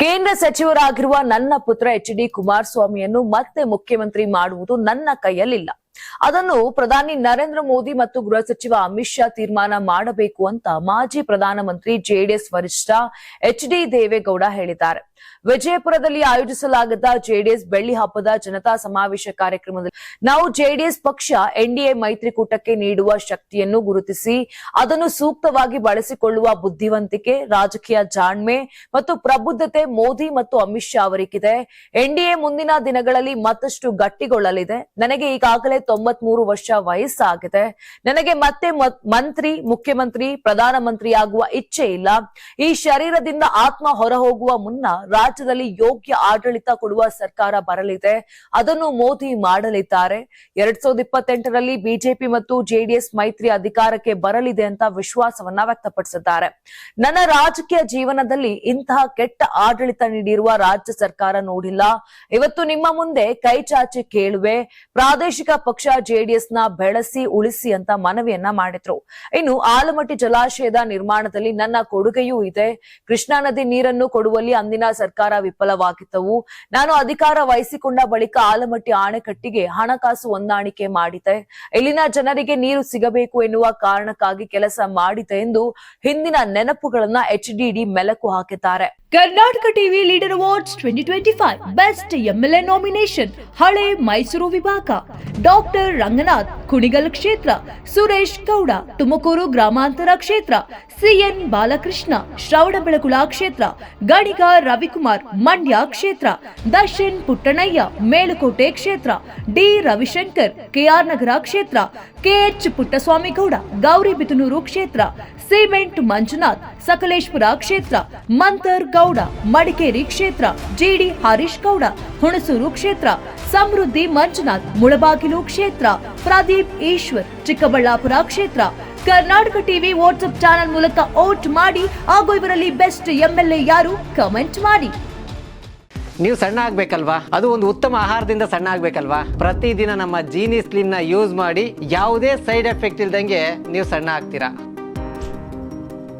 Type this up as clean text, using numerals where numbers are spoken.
ಕೇಂದ್ರ ಸಚಿವರಾಗಿರುವ ನನ್ನ ಪುತ್ರ ಎಚ್.ಡಿ. ಕುಮಾರಸ್ವಾಮಿಯನ್ನು ಮತ್ತೆ ಮುಖ್ಯಮಂತ್ರಿ ಮಾಡುವುದು ನನ್ನ ಕೈಯಲ್ಲಿಲ್ಲ. ಅದನ್ನು ಪ್ರಧಾನಿ ನರೇಂದ್ರ ಮೋದಿ ಮತ್ತು ಗೃಹ ಸಚಿವ ಅಮಿತ್ ಶಾ ತೀರ್ಮಾನ ಮಾಡಬೇಕು ಅಂತ ಮಾಜಿ ಪ್ರಧಾನಮಂತ್ರಿ ಜೆಡಿಎಸ್ ವರಿಷ್ಠ ಎಚ್.ಡಿ. ದೇವೇಗೌಡ ಹೇಳಿದ್ದಾರೆ. ವಿಜಯಪುರದಲ್ಲಿ ಆಯೋಜಿಸಲಾಗಿದ್ದ ಜೆಡಿಎಸ್ ಬೆಳ್ಳಿ ಹಬ್ಬದ ಜನತಾ ಸಮಾವೇಶ ಕಾರ್ಯಕ್ರಮದಲ್ಲಿ ನಾವು ಜೆಡಿಎಸ್ ಪಕ್ಷ ಎನ್ಡಿಎ ಮೈತ್ರಿಕೂಟಕ್ಕೆ ನೀಡುವ ಶಕ್ತಿಯನ್ನು ಗುರುತಿಸಿ ಅದನ್ನು ಸೂಕ್ತವಾಗಿ ಬಳಸಿಕೊಳ್ಳುವ ಬುದ್ಧಿವಂತಿಕೆ, ರಾಜಕೀಯ ಜಾಣ್ಮೆ ಮತ್ತು ಪ್ರಬುದ್ಧತೆ ಮೋದಿ ಮತ್ತು ಅಮಿತ್ ಶಾ ಅವರಿಗಿದೆ. ಎನ್ಡಿಎ ಮುಂದಿನ ದಿನಗಳಲ್ಲಿ ಮತ್ತಷ್ಟು ಗಟ್ಟಿಗೊಳ್ಳಲಿದೆ. ನನಗೆ ಈಗಾಗಲೇ 93 ವರ್ಷ ವಯಸ್ಸಾಗಿದೆ. ನನಗೆ ಮತ್ತೆ ಮಂತ್ರಿ, ಮುಖ್ಯಮಂತ್ರಿ, ಪ್ರಧಾನಮಂತ್ರಿಯಾಗುವ ಇಚ್ಛೆ ಇಲ್ಲ. ಈ ಶರೀರದಿಂದ ಆತ್ಮ ಹೊರಹೋಗುವ ಮುನ್ನ ರಾಜ್ಯದಲ್ಲಿ ಯೋಗ್ಯ ಆಡಳಿತ ಕೊಡುವ ಸರ್ಕಾರ ಬರಲಿದೆ. ಅದನ್ನು ಮೋದಿ ಮಾಡಲಿದ್ದಾರೆ. 2028ರಲ್ಲಿ ಬಿಜೆಪಿ ಮತ್ತು ಜೆಡಿಎಸ್ ಮೈತ್ರಿ ಅಧಿಕಾರಕ್ಕೆ ಬರಲಿದೆ ಅಂತ ವಿಶ್ವಾಸವನ್ನ ವ್ಯಕ್ತಪಡಿಸಿದ್ದಾರೆ. ನನ್ನ ರಾಜಕೀಯ ಜೀವನದಲ್ಲಿ ಇಂತಹ ಕೆಟ್ಟ ಆಡಳಿತ ನೀಡಿರುವ ರಾಜ್ಯ ಸರ್ಕಾರ ನೋಡಿಲ್ಲ. ಇವತ್ತು ನಿಮ್ಮ ಮುಂದೆ ಕೈ ಚಾಚಿ ಕೇಳುವೆ. ಪ್ರಾದೇಶಿಕ ಪಕ್ಷ ಜೆಡಿಎಸ್ ನ ಬೆಳೆಸಿ ಉಳಿಸಿ ಅಂತ ಮನವಿಯನ್ನ ಮಾಡಿದ್ರು. ಇನ್ನು ಆಲಮಟ್ಟಿ ಜಲಾಶಯದ ನಿರ್ಮಾಣದಲ್ಲಿ ನನ್ನ ಕೊಡುಗೆಯೂ ಇದೆ. ಕೃಷ್ಣಾ ನದಿ ನೀರನ್ನು ಕೊಡುವಲ್ಲಿ ಅಂದಿನ ಸರ್ಕಾರ ವಿಫಲವಾಗಿದ್ದವು. ನಾನು ಅಧಿಕಾರ ವಹಿಸಿಕೊಂಡ ಬಳಿಕ ಆಲಮಟ್ಟಿ ಅಣೆಕಟ್ಟಿಗೆ ಹಣಕಾಸು ಹೊಂದಾಣಿಕೆ ಮಾಡಿದೆ. ಇಲ್ಲಿನ ಜನರಿಗೆ ನೀರು ಸಿಗಬೇಕು ಎನ್ನುವ ಕಾರಣಕ್ಕಾಗಿ ಕೆಲಸ ಮಾಡಿದೆ ಎಂದು ಹಿಂದಿನ ನೆನಪುಗಳನ್ನ ಎಚ್ಡಿಡಿ ಮೆಲುಕು ಹಾಕಿದ್ದಾರೆ. Karnataka TV leader awards 2025 best MLA nomination ಹಳೆ ಮೈಸೂರು ವಿಭಾಗ ಡಾಕ್ಟರ್ ರಂಗನಾಥ್ ಕುಣಿಗಲ್ ಕ್ಷೇತ್ರ, ಸುರೇಶ್ ಗೌಡ ತುಮಕೂರು ಗ್ರಾಮಾಂತರ ಕ್ಷೇತ್ರ, ಸಿಎನ್ ಬಾಲಕೃಷ್ಣ ಶ್ರವಣಬೆಳಗೊಳ ಕ್ಷೇತ್ರ, ಗಣಿಗ ರವಿಕುಮಾರ್ ಮಂಡ್ಯ ಕ್ಷೇತ್ರ, ದರ್ಶನ್ ಪುಟ್ಟಣಯ್ಯ ಮೇಲುಕೋಟೆ ಕ್ಷೇತ್ರ, ಡಿ ರವಿಶಂಕರ್ ಕೆಆರ್ ನಗರ ಕ್ಷೇತ್ರ, ಕೆಎಚ್ ಪುಟ್ಟಸ್ವಾಮಿಗೌಡ ಗೌರಿಬಿದನೂರು ಕ್ಷೇತ್ರ, ಸಿಮೆಂಟ್ ಮಂಜುನಾಥ್ ಸಕಲೇಶ್ಪುರ ಕ್ಷೇತ್ರ, ಮಂತರ್ ಗೌಡ ಮಡಿಕೇರಿ ಕ್ಷೇತ್ರ, ಜಿಡಿ ಹರೀಶ್ ಗೌಡ ಹುಣಸೂರು ಕ್ಷೇತ್ರ, ಸಮೃದ್ಧಿ ಮಂಜುನಾಥ್ ಮುಳಬಾಗಿಲು ಕ್ಷೇತ್ರ, ಪ್ರದೀಪ್ ಈಶ್ವರ್ ಚಿಕ್ಕಬಳ್ಳಾಪುರ ಕ್ಷೇತ್ರ. ಕರ್ನಾಟಕ ಟಿವಿ ವಾಟ್ಸ್ಆಪ್ ಚಾನೆಲ್ ಮೂಲಕ ವೋಟ್ ಮಾಡಿ ಹಾಗೂ ಇವರಲ್ಲಿ ಬೆಸ್ಟ್ ಎಂಎಲ್ಎ ಯಾರು ಕಮೆಂಟ್ ಮಾಡಿ. ನೀವು ಸಣ್ಣ ಆಗ್ಬೇಕಲ್ವಾ? ಅದು ಒಂದು ಉತ್ತಮ ಆಹಾರದಿಂದ ಸಣ್ಣ ಆಗ್ಬೇಕಲ್ವಾ? ಪ್ರತಿದಿನ ನಮ್ಮ ಜೀನಿ ಸ್ಲಿಮ್ ನ ಯೂಸ್ ಮಾಡಿ ಯಾವುದೇ ಸೈಡ್ ಎಫೆಕ್ಟ್ ಇಲ್ದಂಗೆ ನೀವು ಸಣ್ಣ ಆಗ್ತೀರಾ.